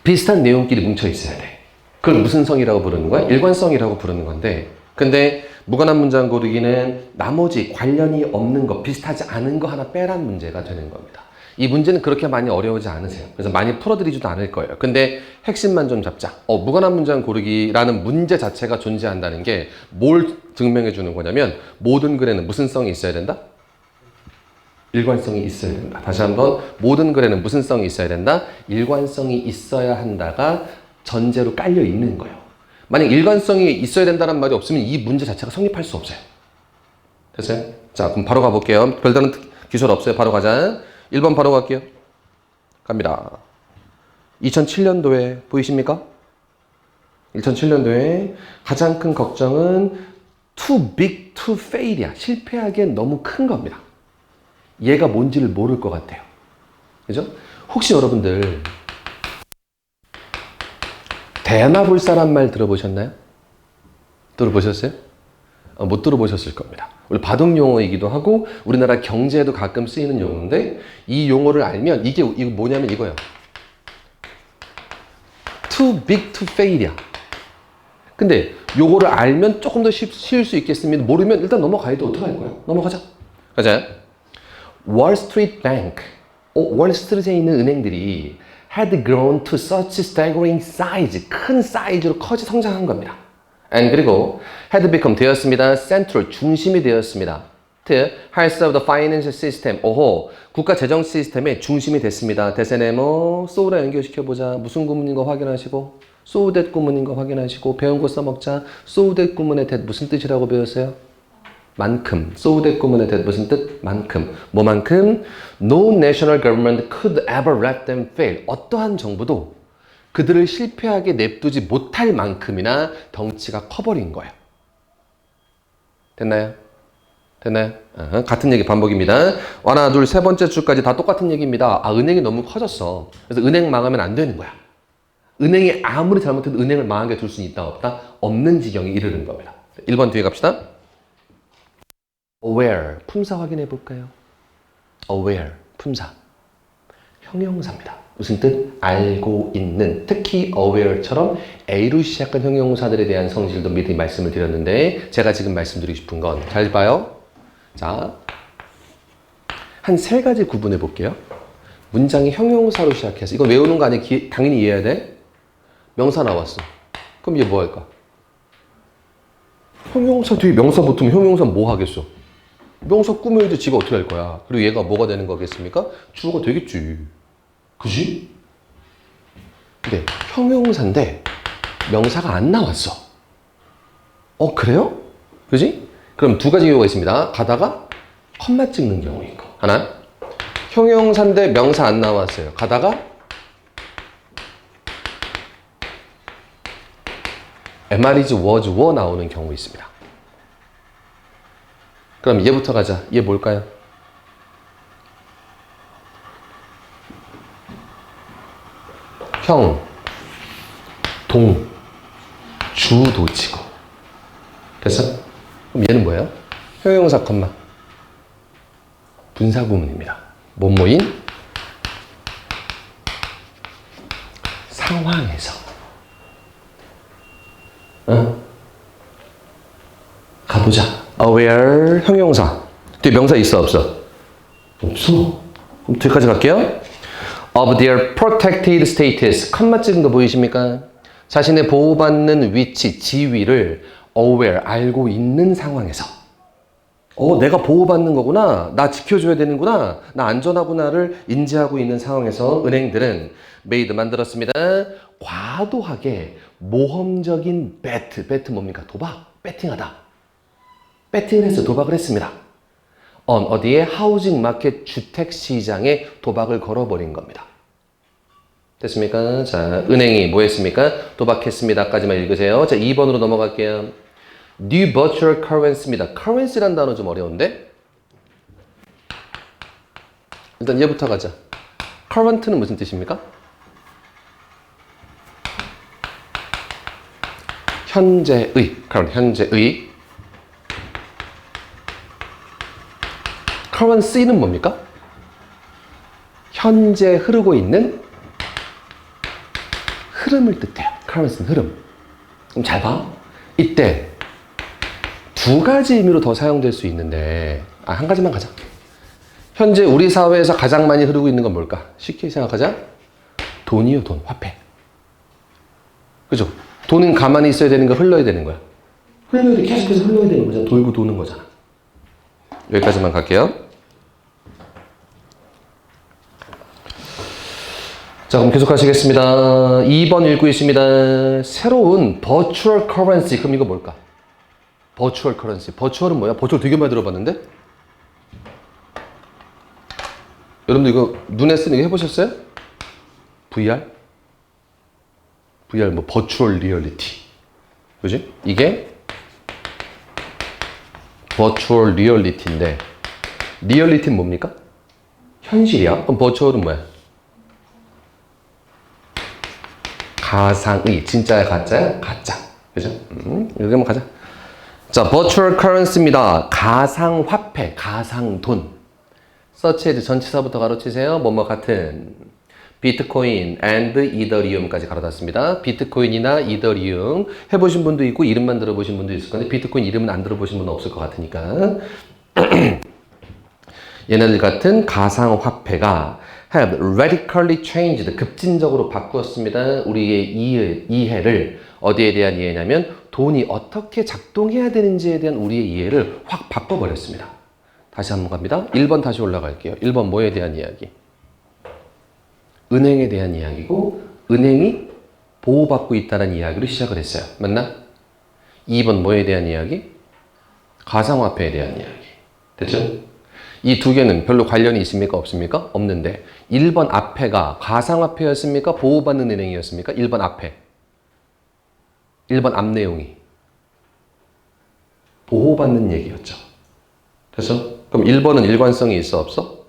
비슷한 내용끼리 뭉쳐 있어야 돼. 그걸 무슨 성이라고 부르는 거야? 일관성이라고 부르는 건데, 근데 무관한 문장 고르기는 나머지 관련이 없는 거, 비슷하지 않은 거 하나 빼란 문제가 되는 겁니다. 이 문제는 그렇게 많이 어려우지 않으세요. 그래서 많이 풀어드리지도 않을 거예요. 근데 핵심만 좀 잡자. 무관한 문장 고르기라는 문제 자체가 존재한다는 게 뭘 증명해 주는 거냐면, 모든 글에는 무슨 성이 있어야 된다? 일관성이 있어야 된다. 다시 한번, 모든 글에는 무슨 성이 있어야 된다? 일관성이 있어야 한다가 전제로 깔려 있는 거예요. 만약 일관성이 있어야 된다는 말이 없으면 이 문제 자체가 성립할 수 없어요. 됐어요? 자, 그럼 바로 가볼게요. 별다른 기술 없어요. 바로 가자. 1번 바로 갈게요. 갑니다. 2007년도에 보이십니까? 2007년도에 가장 큰 걱정은 too big to fail이야. 실패하기엔 너무 큰 겁니다. 얘가 뭔지를 모를 것 같아요. 그죠? 혹시 여러분들 대나볼 사람 말 들어보셨나요? 들어보셨어요? 못 들어보셨을 겁니다. 우리 바둑 용어이기도 하고 우리나라 경제에도 가끔 쓰이는 용어인데, 이 용어를 알면 이거 뭐냐면 이거예요. Too big to fail이야. 근데 요거를 알면 조금 더 쉬울 수 있겠습니다. 모르면 일단 넘어가야 돼. 어떡할 거야? 넘어가자. 가자. 월스트리트 뱅크, 월스트리트에 있는 은행들이 had grown to such staggering size, 큰 사이즈로 성장한 겁니다. And 그리고 had become 되었습니다. central, 중심이 되었습니다. hearts of the financial system, 국가 재정 시스템의 중심이 됐습니다. 대세네모, so랑 연결시켜보자. 무슨 구문인 거 확인하시고, so that 구문인 거 확인하시고, 배운 거 써먹자. so that 구문의 that 무슨 뜻이라고 배웠어요? 만큼. so that 구문의 that 무슨 뜻? 만큼. 뭐만큼? No national government could ever let them fail. 어떠한 정부도 그들을 실패하게 냅두지 못할 만큼이나 덩치가 커버린 거예요. 됐나요? 됐나요? 같은 얘기 반복입니다. 하나, 둘, 세 번째 줄까지 다 똑같은 얘기입니다. 은행이 너무 커졌어. 그래서 은행 망하면 안 되는 거야. 은행이 아무리 잘못해도 은행을 망하게 둘 수는 있다 없다? 없는 지경에 이르는 겁니다. 1번 뒤에 갑시다. aware, 품사 확인해 볼까요? aware, 품사. 형용사입니다. 무슨 뜻? 알고 있는. 특히 aware처럼 A로 시작한 형용사들에 대한 성질도 미리 말씀을 드렸는데, 제가 지금 말씀드리고 싶은 건, 잘 봐요. 자, 한 세 가지 구분해 볼게요. 문장이 형용사로 시작해서, 이거 외우는 거 아니야? 당연히 이해해야 돼. 명사 나왔어. 그럼 얘 뭐 할까? 형용사 뒤에 명사 붙으면 형용사 뭐 하겠어? 명사 꾸며야지. 지가 어떻게 할 거야? 그리고 얘가 뭐가 되는 거겠습니까? 주어가 되겠지. 그지? 근데 형용사인데 명사가 안 나왔어. 그래요? 그지? 그럼 두 가지 경우가 있습니다. 가다가 컴마 찍는 경우 있고, 하나, 형용사인데 명사 안 나왔어요. 가다가 am, is, was, were 나오는 경우 있습니다. 그럼 얘부터 가자. 얘 뭘까요? 형, 동, 주도지고. 됐어? 그럼 얘는 뭐예요? 형용사 컴마. 분사구문입니다. 뭐뭐인 상황에서. 가보자. aware, 형용사. 뒤에 명사 있어, 없어? 없어. 그럼 뒤까지 갈게요. of their protected status. 컴마 찍은 거 보이십니까? 자신의 보호받는 위치, 지위를 aware, 알고 있는 상황에서. 내가 보호받는 거구나. 나 지켜줘야 되는구나. 나 안전하구나를 인지하고 있는 상황에서 은행들은 made, 만들었습니다. 과도하게 모험적인 bet 뭡니까? 도박, 배팅하다. 배팅을 해서 도박을 했습니다. 어디에? 하우징 마켓, 주택 시장에 도박을 걸어버린 겁니다. 됐습니까? 자, 은행이 뭐 했습니까? 도박했습니다. 까지만 읽으세요. 자, 2번으로 넘어갈게요. New virtual currency입니다. currency란 단어 좀 어려운데? 일단 얘부터 가자. current는 무슨 뜻입니까? 현재의, 현재의. currency는 뭡니까? 현재 흐르고 있는 흐름을 뜻해요. currency는 흐름. 그럼 잘 봐. 이때 두 가지 의미로 더 사용될 수 있는데, 한 가지만 가자. 현재 우리 사회에서 가장 많이 흐르고 있는 건 뭘까? 쉽게 생각하자. 돈이요, 돈, 화폐. 그죠? 돈은 가만히 있어야 되는 거야, 흘러야 되는 거야? 흘러야 돼, 계속해서 흘러야 되는 거잖아. 돌고 도는 거잖아. 여기까지만 갈게요. 자, 그럼 계속 하시겠습니다. 2번 읽고 있습니다. 새로운 버추얼 커런시. 그럼 이거 뭘까? 버추얼 커런시. 버추얼은 뭐야? 버추얼 되게 많이 들어봤는데? 여러분들 이거 눈에 쓰는 거 해보셨어요? VR? VR 뭐 버추얼 리얼리티. 그지? 이게 버추얼 리얼리티인데, 리얼리티는 뭡니까? 현실이야. 그럼 버추얼은 뭐야? 가상의. 진짜야, 가짜야? 가짜. 그죠? 여기 한번 가자. 자, 버추얼 커런시입니다. 가상화폐, 가상돈. 서치해서 전치사부터 가로치세요. 뭐뭐 같은. 비트코인 and 이더리움까지 가로닫습니다. 비트코인이나 이더리움 해보신 분도 있고 이름만 들어보신 분도 있을 건데, 비트코인 이름은 안 들어보신 분은 없을 것 같으니까. 얘네들 같은 가상화폐가 have radically changed, 급진적으로 바꾸었습니다. 우리의 이해를. 어디에 대한 이해냐면 돈이 어떻게 작동해야 되는지에 대한 우리의 이해를 확 바꿔버렸습니다. 다시 한번 갑니다. 1번 다시 올라갈게요. 1번 뭐에 대한 이야기? 은행에 대한 이야기고, 은행이 보호받고 있다는 이야기로 시작을 했어요. 맞나? 2번 뭐에 대한 이야기? 가상화폐에 대한 이야기. 됐죠? 이 두 개는 별로 관련이 있습니까? 없습니까? 없는데 1번 앞에가 가상화폐였습니까? 보호받는 은행이었습니까? 1번 앞에. 1번 앞 내용이 보호받는 얘기였죠. 됐어? 그럼 1번은 일관성이 있어? 없어?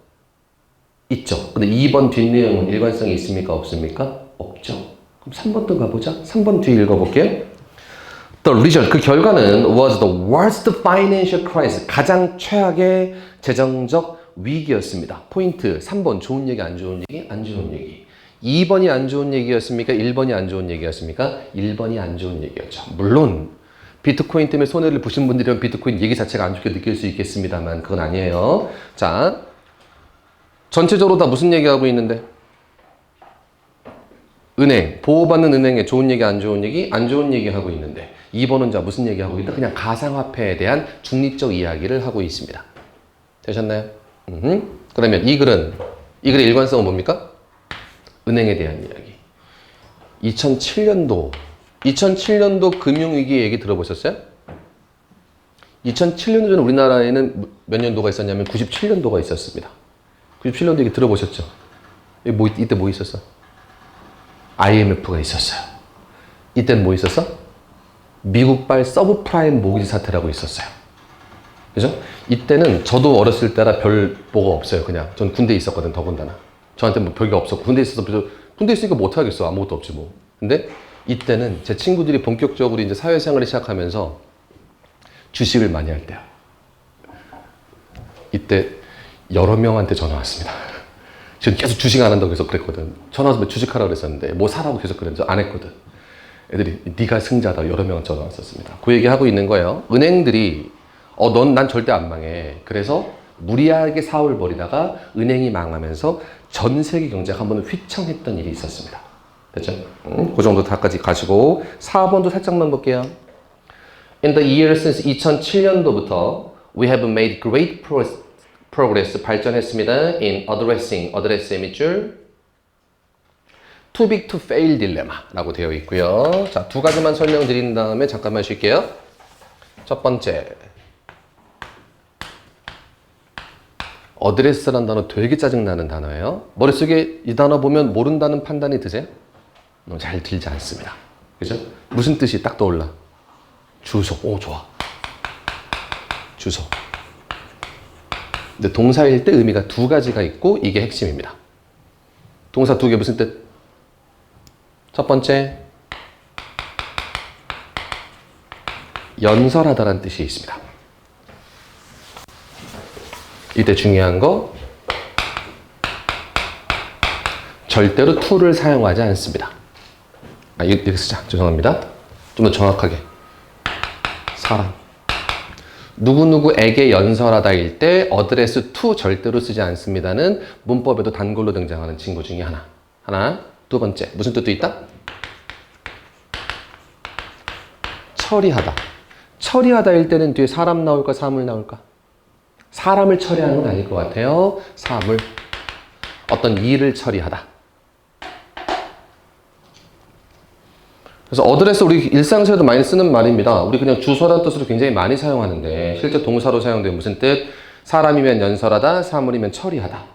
있죠. 근데 2번 뒷내용은 일관성이 있습니까? 없습니까? 없죠. 그럼 3번도 가보자. 3번 뒤에 읽어볼게요. The result, 그 결과는 was the worst financial crisis, 가장 최악의 재정적 위기였습니다. 포인트 3번 좋은 얘기, 안 좋은 얘기? 안 좋은 얘기. 2번이 안 좋은 얘기였습니까? 1번이 안 좋은 얘기였습니까? 1번이 안 좋은 얘기였죠. 물론 비트코인 때문에 손해를 보신 분들이면 비트코인 얘기 자체가 안 좋게 느낄 수 있겠습니다만 그건 아니에요. 자, 전체적으로 다 무슨 얘기하고 있는데? 은행, 보호받는 은행에 좋은 얘기, 안 좋은 얘기? 안 좋은 얘기 하고 있는데 2번은 자 무슨 얘기 하고 있다? 그냥 가상화폐에 대한 중립적 이야기를 하고 있습니다. 되셨나요? 그러면 이 글의 일관성은 뭡니까? 은행에 대한 이야기. 2007년도 금융위기 얘기 들어보셨어요? 2007년도 전에 우리나라에는 몇 년도가 있었냐면 97년도가 있었습니다. 97년도 얘기 들어보셨죠? 이때 뭐 있었어? IMF가 있었어요. 이때는 뭐 있었어? 미국발 서브프라임 모기지 사태라고 있었어요. 그죠? 이때는 저도 어렸을 때라 별 뭐가 없어요. 그냥 전 군대에 있었거든. 더군다나 저한테 뭐 별게 없었고, 군대에 있으니까 뭐 어떡하겠어. 아무것도 없지 뭐. 근데 이때는 제 친구들이 본격적으로 이제 사회생활을 시작하면서 주식을 많이 할 때야. 이때 여러 명한테 전화 왔습니다. 지금 계속 주식 안 한다고 계속 그랬거든. 전화 와서 주식하라고 그랬었는데 뭐 사라고 계속 그랬는데 안 했거든. 애들이 네가 승자다 여러 명 전화 왔었습니다. 그 얘기 하고 있는 거예요. 은행들이 난 절대 안 망해. 그래서 무리하게 사업을 벌이다가 은행이 망하면서 전 세계 경제가 한 번은 휘청했던 일이 있었습니다. 됐죠? 그 정도 다까지 가시고 4번도 살짝만 볼게요. In the year since 2007년도부터 we have made great progress 발전했습니다. in addressing 밑줄 too big to fail 딜레마라고 되어 있고요. 자, 두 가지만 설명드린 다음에 잠깐만 쉴게요. 첫 번째, 어드레스라는 단어 되게 짜증나는 단어예요. 머릿속에 이 단어 보면 모른다는 판단이 드세요? 잘 들지 않습니다. 그죠? 무슨 뜻이 딱 떠올라? 주소. 오, 좋아. 주소. 근데 동사일 때 의미가 두 가지가 있고 이게 핵심입니다. 동사 두 개 무슨 뜻? 첫 번째, 연설하다라는 뜻이 있습니다. 이때 중요한 거, 절대로 to를 사용하지 않습니다. 이렇게 쓰자. 죄송합니다. 좀 더 정확하게. 사람. 누구누구에게 연설하다일 때 어드레스 to 절대로 쓰지 않습니다는 문법에도 단골로 등장하는 친구 중에 하나. 하나. 두 번째. 무슨 뜻도 있다? 처리하다. 처리하다일 때는 뒤에 사람 나올까, 사물 나올까? 사람을 처리하는 건 아닐 것 같아요. 사물. 어떤 일을 처리하다. 그래서 어드레스 우리 일상생활에도 많이 쓰는 말입니다. 우리 그냥 주소라는 뜻으로 굉장히 많이 사용하는데 실제 동사로 사용되면 무슨 뜻? 사람이면 연설하다, 사물이면 처리하다.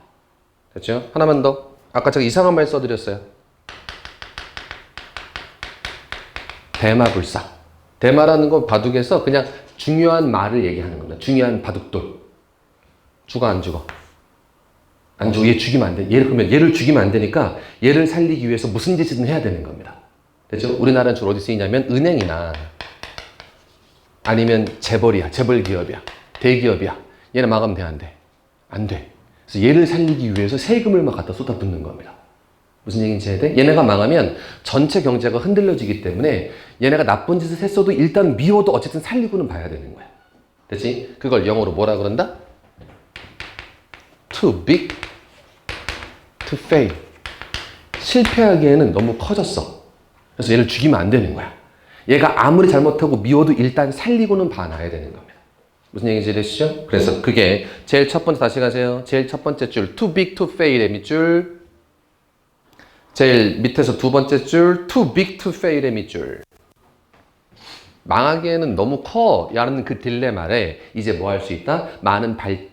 됐죠? 하나만 더. 아까 제가 이상한 말 써드렸어요. 대마불사. 대마라는 건 바둑에서 그냥 중요한 말을 얘기하는 겁니다. 중요한 바둑돌. 죽어 안 죽어? 안 죽어. 얘 죽이면 안 돼. 그러면 얘를 죽이면 안 되니까 얘를 살리기 위해서 무슨 짓이든 해야 되는 겁니다. 됐죠? 우리나라는 주로 어디 쓰이냐면 은행이나 아니면 재벌이야. 재벌 기업이야. 대기업이야. 얘네 마감 돼, 안 돼? 안 돼. 그래서 얘를 살리기 위해서 세금을 막 갖다 쏟아붓는 겁니다. 무슨 얘기인지 해야 돼? 얘네가 망하면 전체 경제가 흔들려지기 때문에 얘네가 나쁜 짓을 했어도 일단 미워도 어쨌든 살리고는 봐야 되는 거야. 됐지? 그걸 영어로 뭐라 그런다? Too big to fail. 실패하기에는 너무 커졌어. 그래서 얘를 죽이면 안 되는 거야. 얘가 아무리 잘못하고 미워도 일단 살리고는 봐놔야 되는 겁니다. 무슨 얘기인지 되시죠? 그래서 그게 제일 첫 번째, 다시 가세요. 제일 첫 번째 줄 too big to fail의 밑줄, 제일 밑에서 두 번째 줄 too big to fail의 밑줄. 망하기에는 너무 커 라는 그 딜레마에 이제 뭐 할 수 있다?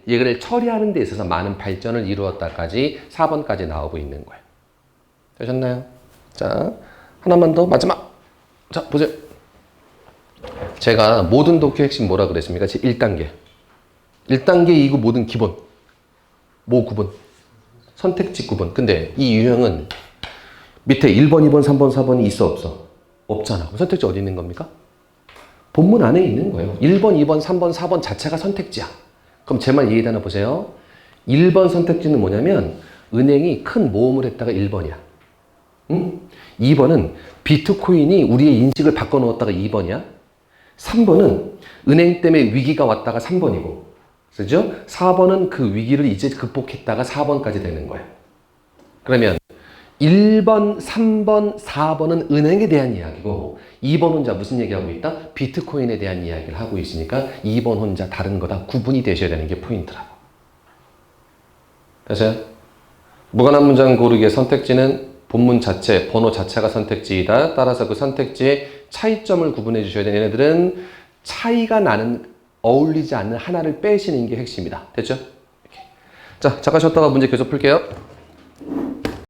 얘를 처리하는 데 있어서 많은 발전을 이루었다까지 4번까지 나오고 있는 거예요. 되셨나요? 자, 하나만 더, 마지막. 자, 보세요. 제가 모든 독해 핵심 뭐라 그랬습니까? 제 1단계. 1단계 이거 모든 기본. 뭐 구분? 선택지 구분. 근데 이 유형은 밑에 1번, 2번, 3번, 4번이 있어, 없어? 없잖아. 그럼 선택지 어디 있는 겁니까? 본문 안에 있는 거예요. 1번, 2번, 3번, 4번 자체가 선택지야. 그럼 제 말 이해되나 보세요. 1번 선택지는 뭐냐면 은행이 큰 모험을 했다가 1번이야. 응? 2번은 비트코인이 우리의 인식을 바꿔놓았다가 2번이야. 3번은 은행 때문에 위기가 왔다가 3번이고, 그죠? 4번은 그 위기를 이제 극복했다가 4번까지 되는 거야. 그러면 1번, 3번, 4번은 은행에 대한 이야기고 2번 혼자 무슨 얘기하고 있다? 비트코인에 대한 이야기를 하고 있으니까 2번 혼자 다른 거다 구분이 되셔야 되는 게 포인트라고. 됐어요? 무관한 문장 고르기의 선택지는 본문 자체, 번호 자체가 선택지이다. 따라서 그 선택지의 차이점을 구분해 주셔야 되는 얘네들은 차이가 나는, 어울리지 않는 하나를 빼시는 게 핵심이다. 됐죠? 이렇게. 자, 잠깐 쉬었다가 문제 계속 풀게요.